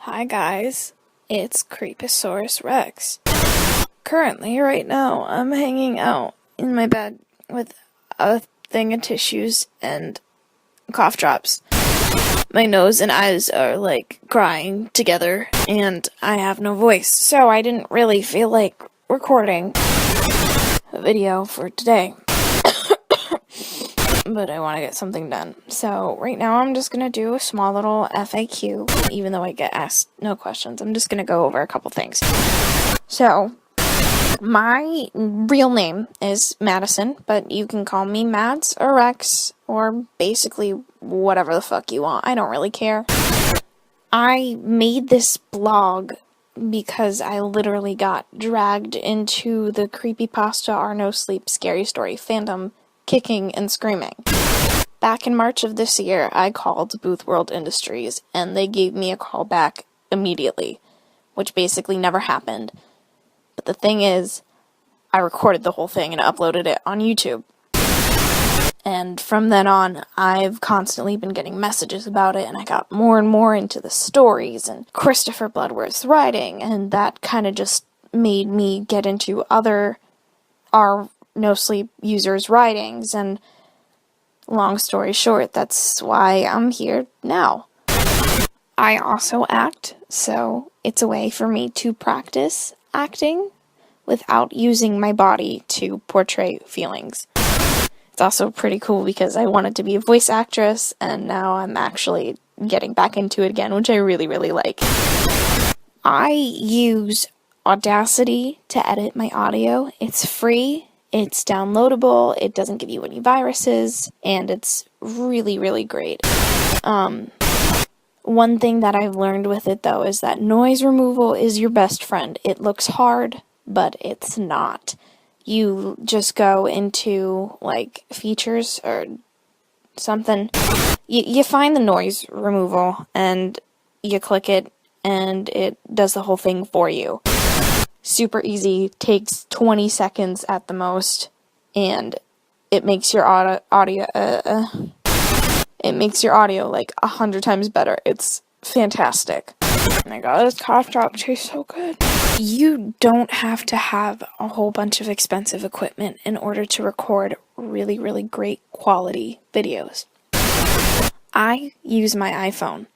Hi guys, it's Creeposaurus Rex. Currently, right now, I'm hanging out in my bed with a thing of tissues and cough drops. My nose and eyes are like crying together, and I have no voice, so I didn't really feel like recording a video for today. But I want to get something done. So right now I'm just going to do a small little FAQ, even though I get asked no questions. I'm just going to go over a couple things. So, my real name is Madison, but you can call me Mads or Rex, or basically whatever the fuck you want. I don't really care. I made this blog because I literally got dragged into the creepypasta Are No Sleep scary story fandom, kicking and screaming. Back in March of this year, I called Booth World Industries, and they gave me a call back immediately, which basically never happened. But the thing is, I recorded the whole thing and uploaded it on YouTube. And from then on, I've constantly been getting messages about it, and I got more and more into the stories and Christopher Bloodworth's writing, and that kind of just made me get into other Are No Sleep users' writings, and long story short, that's why I'm here now. I also act, so it's a way for me to practice acting without using my body to portray feelings. It's also pretty cool because I wanted to be a voice actress, and now I'm actually getting back into it again, which I really, really like. I use Audacity to edit my audio. It's free, it's downloadable, it doesn't give you any viruses, and it's really, really great. One thing that I've learned with it, though, is that noise removal is your best friend. It looks hard, but it's not. You just go into, like, features or something. You find the noise removal, and you click it, and it does the whole thing for you. Super easy, takes 20 seconds at the most, and it makes your audio like 100 times better. It's fantastic. Oh my god, this cough drop tastes so good. You don't have to have a whole bunch of expensive equipment in order to record really, really great quality videos. I use my iPhone,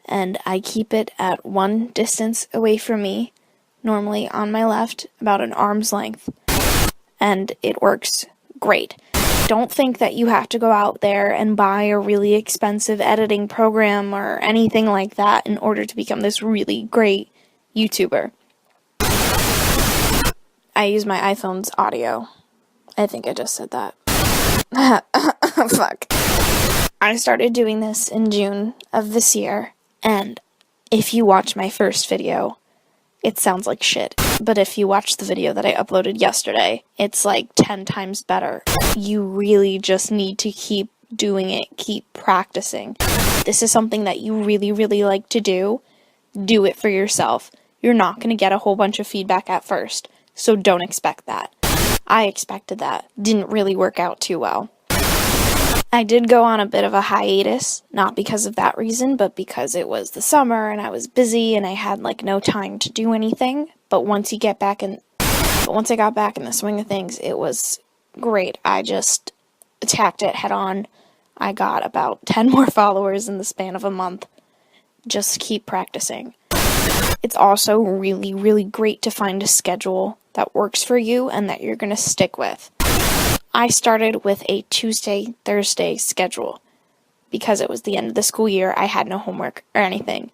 and I keep it at one distance away from me, normally on my left, about an arm's length, and it works great. Don't think that you have to go out there and buy a really expensive editing program or anything like that in order to become this really great YouTuber. I use my iPhone's audio. I think I just said that. Fuck. I started doing this in June of this year, and if you watch my first video, it sounds like shit. But if you watch the video that I uploaded yesterday, it's like 10 times better. You really just need to keep doing it, keep practicing. This is something that you really, really like to do. Do it for yourself. You're not going to get a whole bunch of feedback at first, so don't expect that. I expected that. Didn't really work out too well. I did go on a bit of a hiatus, not because of that reason, but because it was the summer and I was busy and I had like no time to do anything. But once I got back in the swing of things, it was great. I just attacked it head on. I got about 10 more followers in the span of a month. Just keep practicing. It's also really, really great to find a schedule that works for you and that you're going to stick with. I started with a Tuesday-Thursday schedule. Because it was the end of the school year, I had no homework or anything.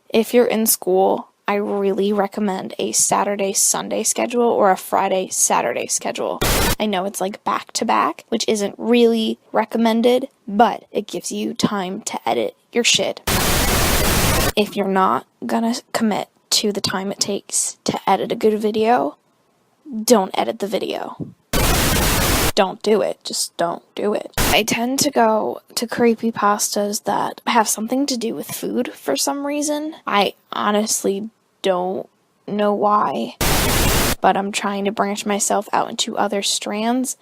If you're in school, I really recommend a Saturday-Sunday schedule or a Friday-Saturday schedule. I know it's like back-to-back, which isn't really recommended, but it gives you time to edit your shit. If you're not gonna commit to the time it takes to edit a good video, don't edit the video. Don't do it. Just don't do it. I tend to go to creepypastas that have something to do with food for some reason. I honestly don't know why, but I'm trying to branch myself out into other strands.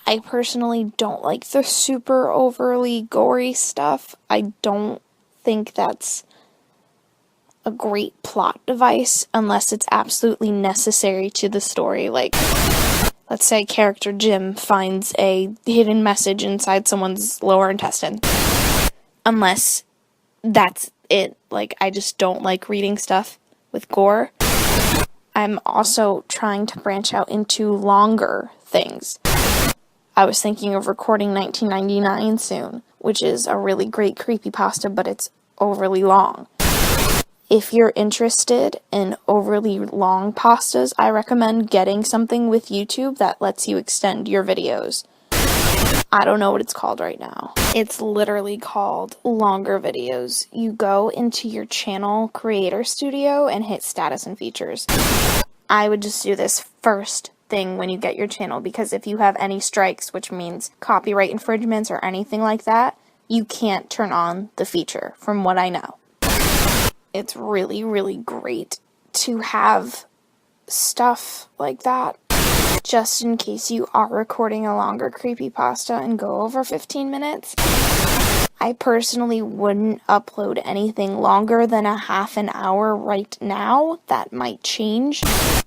I personally don't like the super overly gory stuff. I don't think that's a great plot device unless it's absolutely necessary to the story. Like, let's say character Jim finds a hidden message inside someone's lower intestine. Unless that's it. Like, I just don't like reading stuff with gore. I'm also trying to branch out into longer things. I was thinking of recording 1999 soon, which is a really great creepypasta, but it's overly long. If you're interested in overly long pastas, I recommend getting something with YouTube that lets you extend your videos. I don't know what it's called right now. It's literally called Longer Videos. You go into your channel creator studio and hit status and features. I would just do this first thing when you get your channel, because if you have any strikes, which means copyright infringements or anything like that, you can't turn on the feature, from what I know. It's really, really great to have stuff like that, just in case you are recording a longer creepypasta and go over 15 minutes. I personally wouldn't upload anything longer than a half an hour right now. That might change,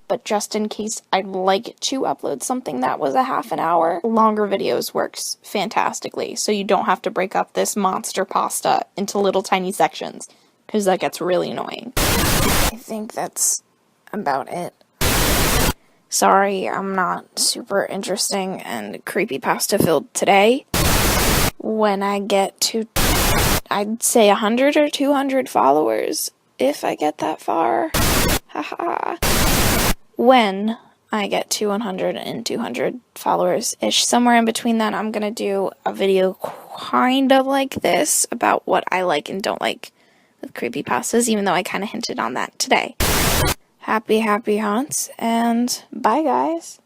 but just in case I'd like to upload something that was a half an hour, longer videos works fantastically, so you don't have to break up this monster pasta into little tiny sections, because that gets really annoying. I think that's about it. Sorry, I'm not super interesting and creepypasta filled today. When I get to, I'd say 100 or 200 followers, if I get that far. Haha. When I get to 100 and 200 followers-ish, somewhere in between that, I'm gonna do a video kind of like this about what I like and don't like with creepypastas, even though I kind of hinted on that today. Happy haunts, and bye guys.